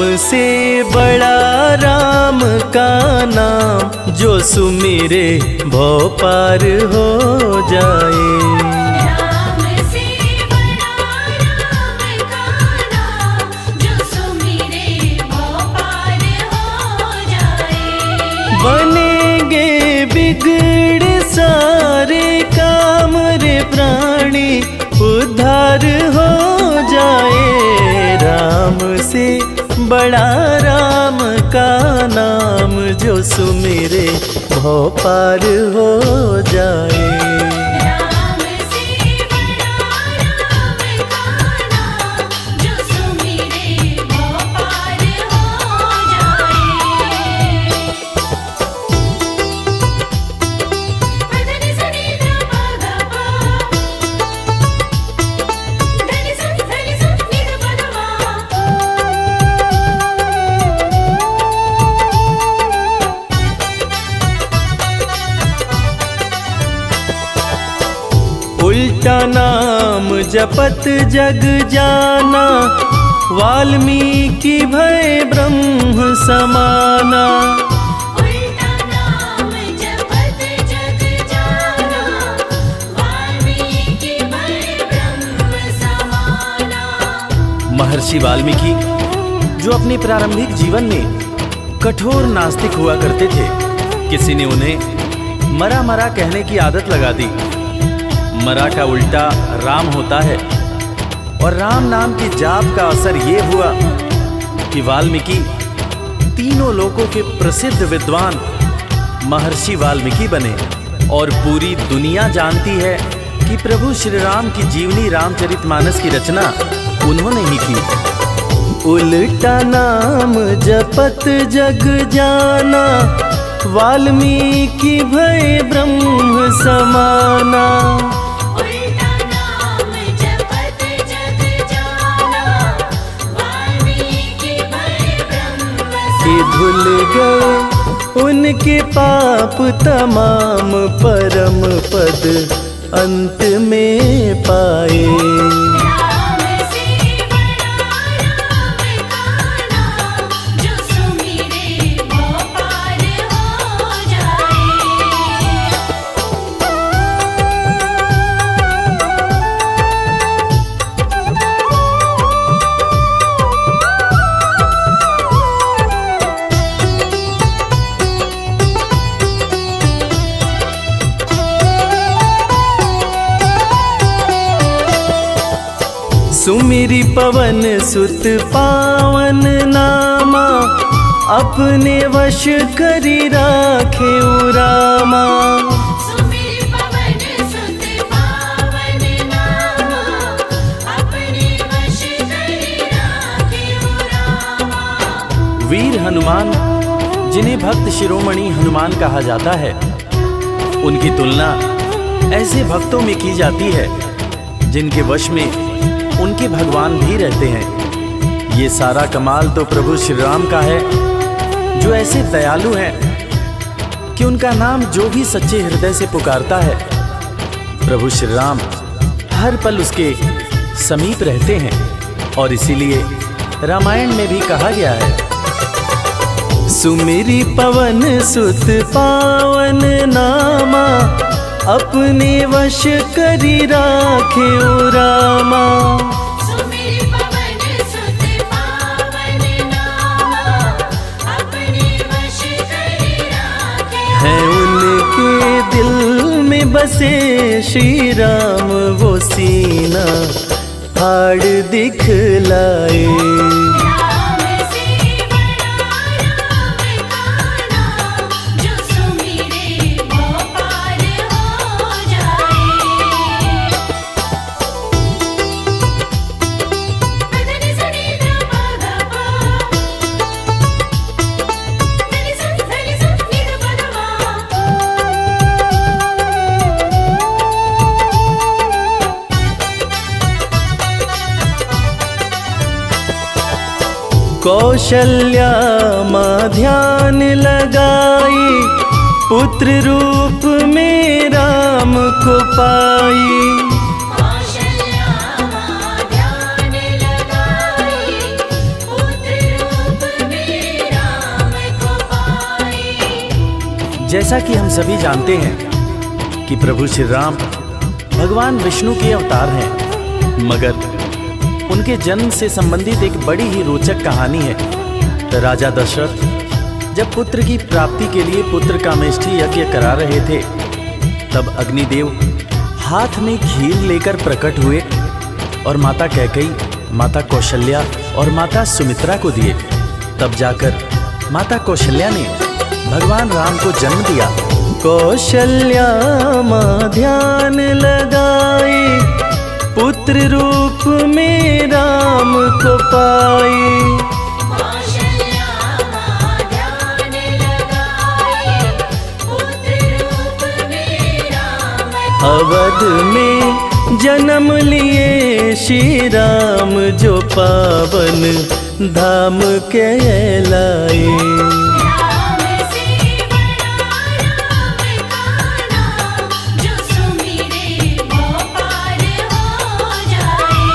से बड़ा राम का नाम, जो सुमिरे भव पार हो जाए। राम से बड़ा राम का नाम, जो सुमिरे भव पार हो जाए। बनेंगे बिगड़े सारे काम रे प्राणी, उद्धार हो जाए। राम से बड़ा राम का नाम, जो सुमिरे भव पार हो जाए। राम से बड़ा राम का नाम, जो सुमिरे भव पार हो जाए। धनि सनि ध प ग प, धनि सनि नि ध प ग म। उल्टा नाम जपत जग जाना, वाल्मीकि भय ब्रह्म समाना। उल्टा नाम जपत जग जाना, वाल्मीकि भय ब्रह्म समाना। महर्षि वाल्मीकि जो अपने प्रारंभिक जीवन में कठोर नास्तिक हुआ करते थे, किसी ने उन्हें मरा मरा कहने की आदत लगा दी। मरा का उल्टा राम होता है, और राम नाम के जाप का असर ये हुआ कि वाल्मीकि तीनों लोकों के प्रसिद्ध विद्वान महर्षि वाल्मीकि बने। और पूरी दुनिया जानती है कि प्रभु श्री राम की जीवनी रामचरितमानस की रचना उन्होंने ही की। उल्टा नाम जपत जग जाना, वाल्मीकि भय ब्रह्म समाना। उल्टा नाम जपत जग जाना, वाल्मीकि भय ब्रह्म कि धुल गए उनके पाप तमाम, परम पद अंत में पाए। राम से बड़ा राम का नाम, जो सुमिरे भव पार हो जाए। सुमिरि पवन सुत पावन नामा, अपने वश करी राखे रामा। सुमिर पवन सुत पावन नामा, अपने वश करि राखे रामा। वीर हनुमान, जिन्हें भक्त शिरोमणि हनुमान कहा जाता है, उनकी तुलना ऐसे भक्तों में की जाती है जिनके वश में उनके भगवान भी रहते हैं। ये सारा कमाल तो प्रभु श्री राम का है, जो ऐसे दयालु हैं कि उनका नाम जो भी सच्चे हृदय से पुकारता है, प्रभु श्री राम हर पल उसके समीप रहते हैं। और इसीलिए रामायण में भी कहा गया है, सुमिरि पवन सुत पावन नामा, अपने वश करी राखे रामा। सुमिर पवन सुत पावन नामा, अपने वश करि राखे। है उनके दिल में बसे श्री राम, वो सीना फाड़ दिखलाए। राम से बड़ा राम का नाम, जो सुमिरे भव पार हो जाए। धनि सनि ध प ग प, धनि सनि नि ध प ग म। कौशल्या माँ ध्यान लगाई, पुत्र रूप में राम को पाई। कौशल्या माँ ध्यान लगाई, पुत्र रूप जैसा कि हम सभी जानते हैं कि प्रभु श्री राम भगवान विष्णु के अवतार हैं, मगर उनके जन्म से संबंधित एक बड़ी ही रोचक कहानी है। राजा दशरथ जब पुत्र की प्राप्ति के लिए पुत्र कामेष्ठी यज्ञ करा रहे थे, तब अग्निदेव हाथ में खीर लेकर प्रकट हुए और माता कैकेयी, माता कौशल्या और माता सुमित्रा को दिए। तब जाकर माता कौशल्या ने भगवान राम को जन्म दिया। कौशल्या माँ ध्यान लगाए, पुत्र रूप में राम को पाए। कौशल्या माँ ध्यान लगाए, पुत्र रूप में राम को अवध में जन्म लिए श्री राम, जो पावन धाम कहलाए। राम से बड़ा राम का नाम, जो सुमिरे वो पार हो जाए।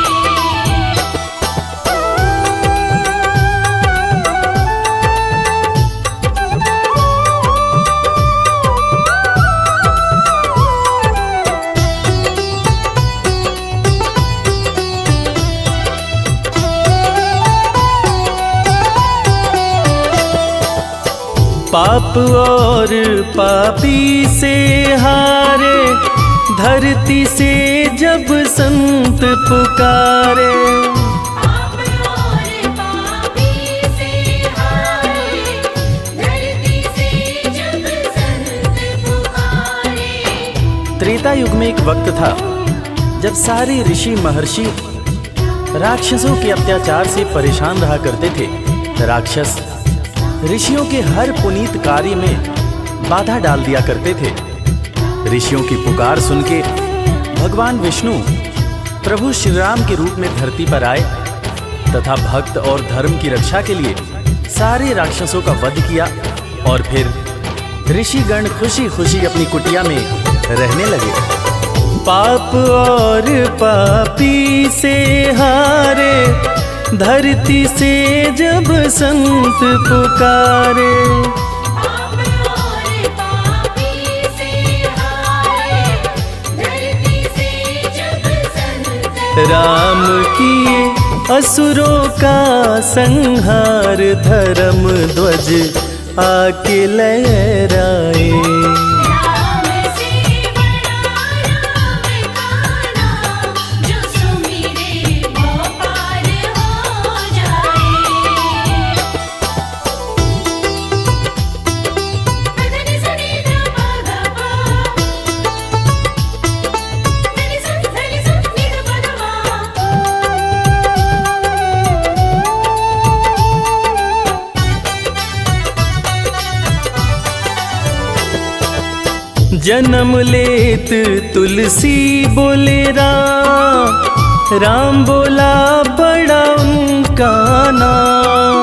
पाप और पापी से हारे, धरती से जब संत पुकारे। पाप और पापी से हारे, धरती से जब संत पुकारे। त्रेता युग में एक वक्त था जब सारे ऋषि महर्षि राक्षसों के अत्याचार से परेशान रहा करते थे। राक्षस ऋषियों के हर पुनीत कार्य में बाधा डाल दिया करते थे। ऋषियों की पुकार सुन के भगवान विष्णु प्रभु श्री राम के रूप में धरती पर आए तथा भक्त और धर्म की रक्षा के लिए सारे राक्षसों का वध किया और फिर ऋषिगण खुशी खुशी अपनी कुटिया में रहने लगे। पाप और पापी से हारे, धरती से जब संत पुकारे। पाप और पापी से हारे, धरती से जब संत राम किए असुरों का संहार, धर्म ध्वज आके लहराए। राम से बड़ा राम का नाम, जो सुमिरे वो पार हो जाए। धनि सनि ध प ध प, धनि स नि ध प ध जन्म लेत तुलसी बोले राम, राम बोला बड़ा उनका नाम।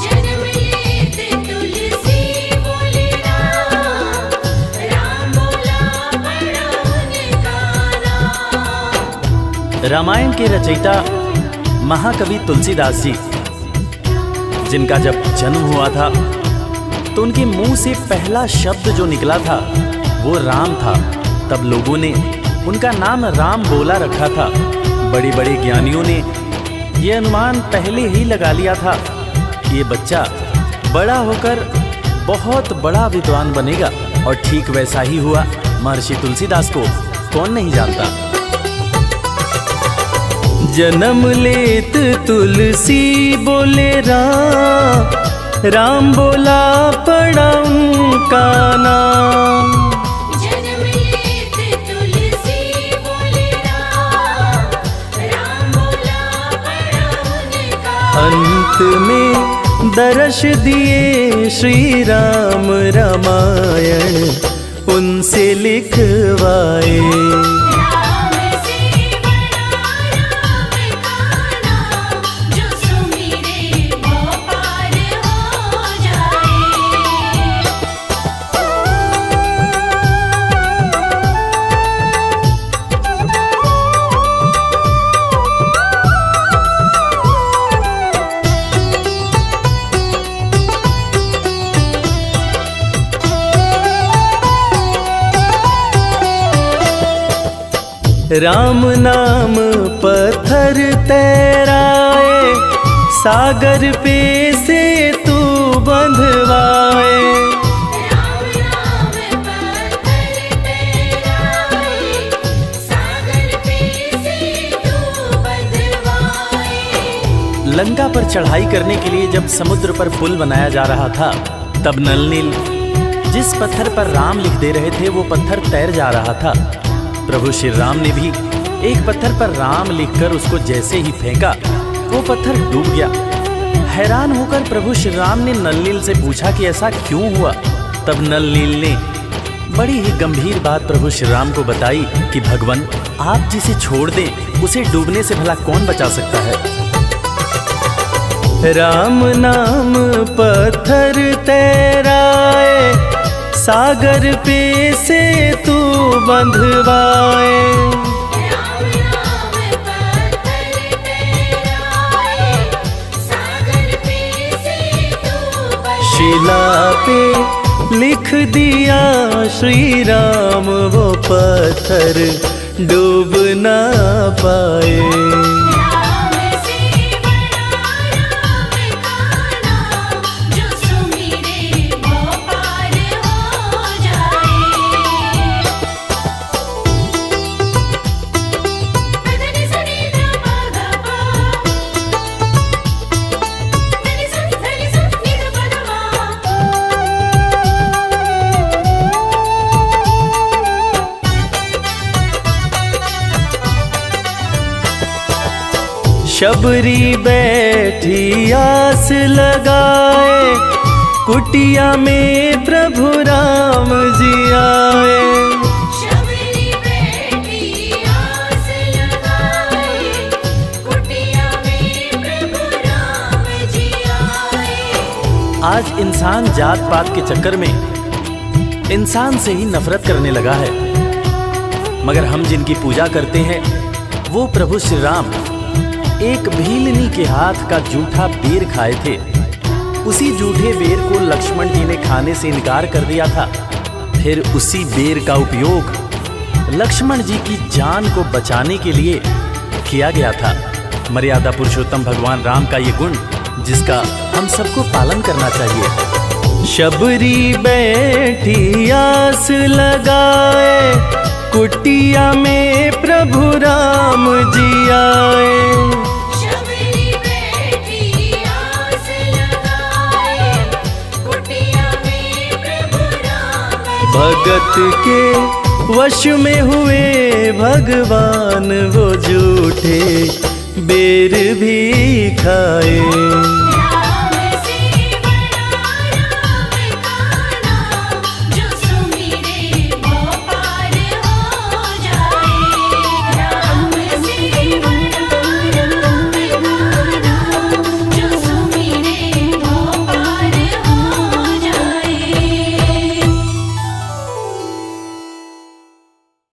जन्म लेत तुलसी बोले राम, राम बोला बड़ा उनका नाम। रामायण के रचयिता महाकवि तुलसीदास जी, जिनका जब जन्म हुआ था तो उनके मुंह से पहला शब्द जो निकला था वो राम था। तब लोगों ने उनका नाम राम बोला रखा था। बड़े बड़े ज्ञानियों ने ये अनुमान पहले ही लगा लिया था कि ये बच्चा बड़ा होकर बहुत बड़ा विद्वान बनेगा, और ठीक वैसा ही हुआ। महर्षि तुलसीदास को कौन नहीं जानता। जन्म लेत तुलसी बोले राम, राम बोला पड़ा उनका नाम। जन्म लेत तुलसी बोले राम, राम बोला बड़ा उनका अंत में दर्श दिए श्री राम, रामायण उनसे लिखवाए। राम से बड़ा राम का नाम, जो सुमिरे वो पार हो जाए। राम नाम पत्थर तैराए, सागर पे से तू बंधवाए। राम नाम पत्थर तैराए, सागर पे से तू बंधवाए। लंका पर चढ़ाई करने के लिए जब समुद्र पर पुल बनाया जा रहा था, तब नल नील जिस पत्थर पर राम लिख दे रहे थे वो पत्थर तैर जा रहा था। प्रभु श्री राम ने भी एक पत्थर पर राम लिखकर उसको जैसे ही फेंका, वो पत्थर डूब गया। हैरान होकर प्रभु श्री राम ने नल नील से पूछा कि ऐसा क्यों हुआ। तब नल नील ने बड़ी ही गंभीर बात प्रभु श्री राम को बताई कि भगवान, आप जिसे छोड़ दें उसे डूबने से भला कौन बचा सकता है। राम नाम पत्थर तैराए, सागर पे से तू बंधवाए। राम नाम पत्थर तैराए, सागर पे से तू बंधवाए। शिला पे लिख दिया श्री राम, वो पत्थर डूब ना पाए। राम से बड़ा राम का नाम, जो सुमिरे वो पार हो जाए। धनि सनि ध प ग प, धनि सनि नि ध प ग म। शबरी बैठी आस लगाए, कुटिया में प्रभु राम जी आए। शबरी बैठी आस लगाए, कुटिया में प्रभु राम जी आए। आज इंसान जात पात के चक्कर में इंसान से ही नफरत करने लगा है, मगर हम जिनकी पूजा करते हैं वो प्रभु श्री राम एक भीलनी के हाथ का जूठा बेर खाए थे। उसी जूठे बेर को लक्ष्मण जी ने खाने से इनकार कर दिया था। फिर उसी बेर का उपयोग लक्ष्मण जी की जान को बचाने के लिए किया गया था। मर्यादा पुरुषोत्तम भगवान राम का ये गुण जिसका हम सबको पालन करना चाहिए। शबरी बैठी आस लगाए, कुटिया में प्रभु राम जी आए। शबरी बैठी आस लगाए, कुटिया में प्रभु राम जी भगत के वश में हुए भगवान, वो जूठे बेर भी खाए।